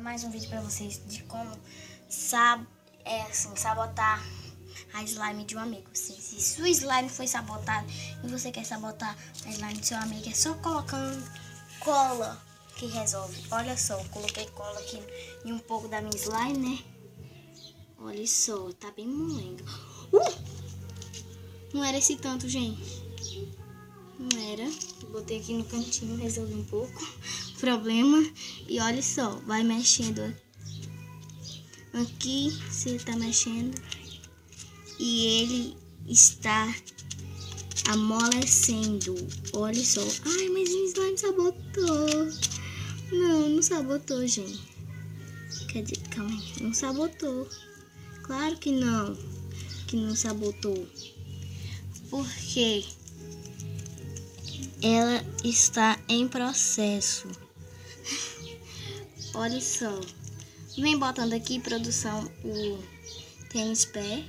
mais um vídeo pra vocês de como sabotar a slime de um amigo. Se sua slime foi sabotada e você quer sabotar a slime do seu amigo, é só colocando cola que resolve. Olha só, eu coloquei cola aqui em um pouco da minha slime, né? Olha só, tá bem molenga. Não era esse tanto, gente. Não era. Botei aqui no cantinho, resolvi um pouco o problema. E olha só, vai mexendo aqui, você tá mexendo. E ele está amolecendo. Olha só. Ai, mas o slime sabotou. Não sabotou, gente. Quer dizer, calma aí. Não sabotou. Claro que não sabotou. Porque ela está em processo. Olha só. Vem botando aqui, produção, o tênis pé.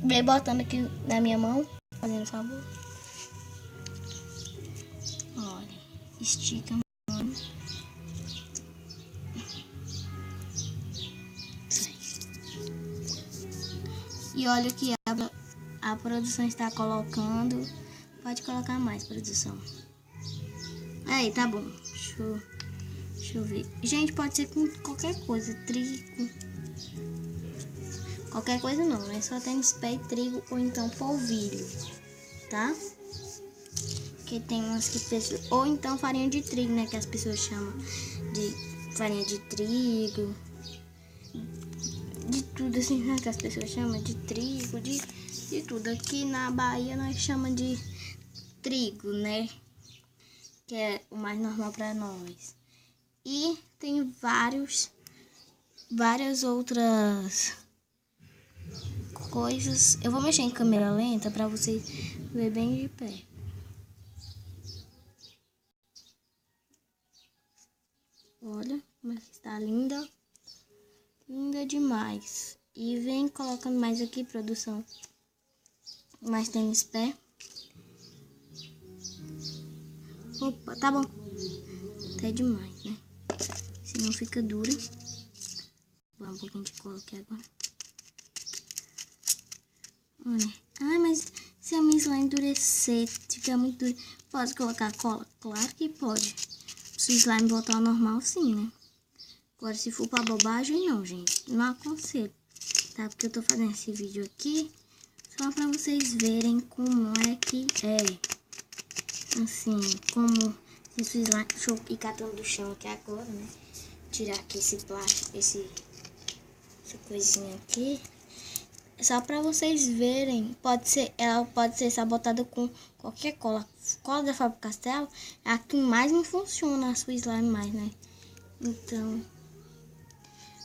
Vem botando aqui na minha mão, fazendo favor. Olha, estica a mão. E olha o que a produção está colocando. Pode colocar mais, produção. Aí, tá bom. Deixa eu ver. Gente, pode ser com qualquer coisa. Trigo. Qualquer coisa não. É só tênis pé e trigo ou então polvilho. Tá? Porque tem umas que pessoas... Ou então farinha de trigo, né? Que as pessoas chamam de farinha de trigo. De tudo assim, né? Que as pessoas chamam de trigo. De tudo. Aqui na Bahia nós chamamos de trigo, né? Que é o mais normal para nós. E tem várias outras coisas. Eu vou mexer em câmera lenta para vocês verem bem de pé. Olha como é que está linda. Linda demais. E vem colocando mais aqui, produção. Mais tênis pé. Opa, tá bom. Até demais, né? Senão fica dura. Vou dar um pouquinho de cola aqui agora. Olha. Ah, mas se a minha slime endurecer, ficar muito dura, pode colocar cola? Claro que pode. Se o slime voltar ao normal, sim, né? Agora, se for pra bobagem, não, gente. Não aconselho. Tá? Porque eu tô fazendo esse vídeo aqui só pra vocês verem como é que é. Assim, como esse slime... Deixa eu ir catando do chão aqui agora, né? Tirar aqui esse plástico, essa coisinha aqui. Só pra vocês verem. Ela pode ser sabotada com qualquer cola. Cola da Faber-Castell é a que mais não funciona a sua slime mais, né? Então,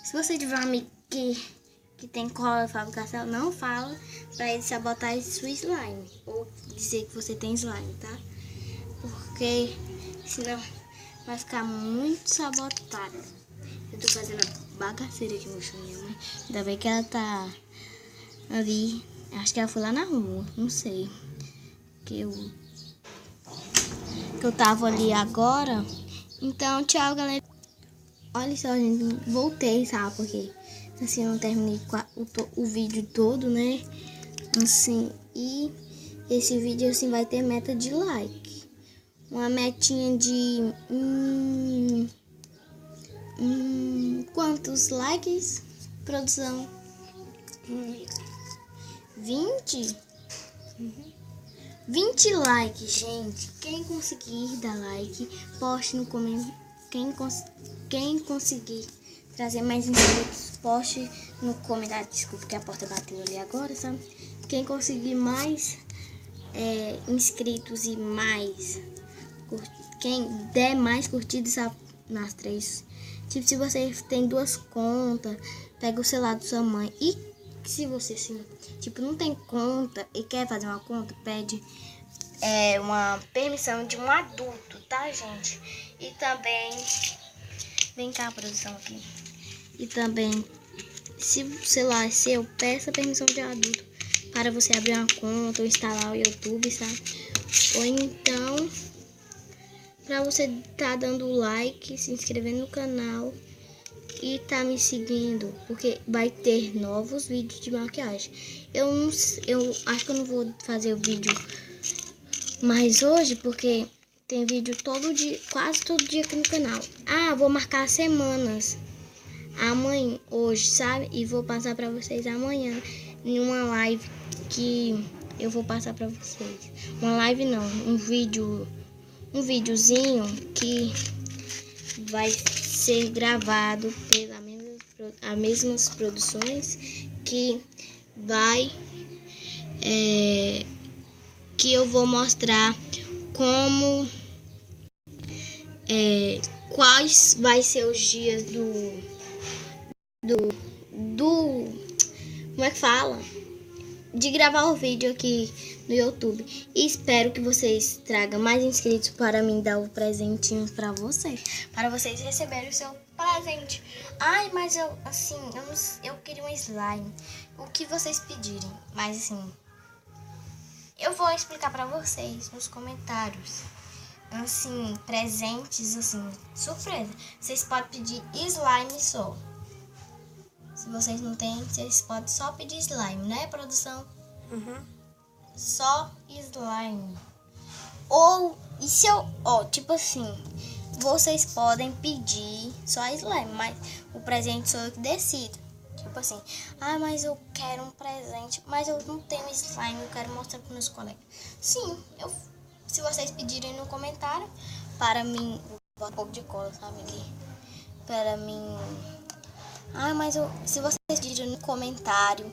se você tiver um amigo que tem cola da Faber-Castell, não fala pra ele sabotar a sua slime. Ou dizer que você tem slime, tá? Porque senão vai ficar muito sabotada. Eu tô fazendo a bagaceira aqui no chão, minha mãe. Ainda bem que ela tá ali. Acho que ela foi lá na rua, não sei. Que eu tava ali agora. Então, tchau, galera. Olha só, gente, voltei, sabe? Porque assim, eu não terminei o vídeo todo, né? Assim, e esse vídeo assim vai ter meta de like. Uma metinha de... quantos likes, produção? 20? 20 likes, gente. Quem conseguir dar like, poste no comentário. Quem conseguir trazer mais inscritos, poste no comentário. Desculpa que a porta bateu ali agora, sabe? Quem conseguir mais inscritos e mais... Quem der mais curtidas nas 3. Tipo, se você tem 2 contas, pega o celular da sua mãe. E se você, assim, tipo, não tem conta e quer fazer uma conta, pede uma permissão de um adulto, tá, gente? E também... Vem cá, produção, aqui. E também, se o celular é seu, peça permissão de adulto para você abrir uma conta ou instalar o YouTube, sabe? Ou então... pra você tá dando like, se inscrevendo no canal e tá me seguindo, porque vai ter novos vídeos de maquiagem. Eu acho que eu não vou fazer o vídeo mais hoje, porque tem vídeo todo dia, quase todo dia aqui no canal. Ah, vou marcar semanas. Amanhã, hoje, sabe? E vou passar pra vocês amanhã em uma live que eu vou passar pra vocês. Uma live não, um videozinho que vai ser gravado pelas mesmas produções que vai que eu vou mostrar como quais vai ser os dias como é que fala? De gravar o vídeo aqui no YouTube. E espero que vocês tragam mais inscritos para mim dar o presentinho para vocês. Para vocês receberem o seu presente. Ai, mas eu queria um slime. O que vocês pedirem. Mas assim, eu vou explicar para vocês nos comentários. Assim, presentes, assim, surpresa. Vocês podem pedir slime só. Se vocês não têm, vocês podem só pedir slime, né, produção? Uhum. Só slime. Ou, e se eu, tipo assim, vocês podem pedir só slime, mas o presente sou eu que decido. Tipo assim, mas eu quero um presente, mas eu não tenho slime, eu quero mostrar para meus colegas. Sim, se vocês pedirem no comentário, para mim, vou botar um pouco de cola, sabe, aqui, para mim... mas se vocês pedirem no comentário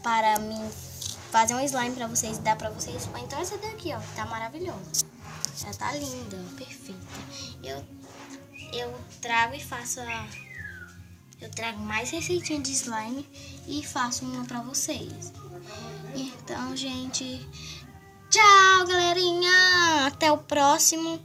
para mim fazer um slime pra vocês e dar pra vocês, então essa daqui, ó, tá maravilhosa. Ela tá linda, perfeita. Eu trago e faço eu trago mais receitinha de slime e faço uma pra vocês. Então, gente, tchau, galerinha! Até o próximo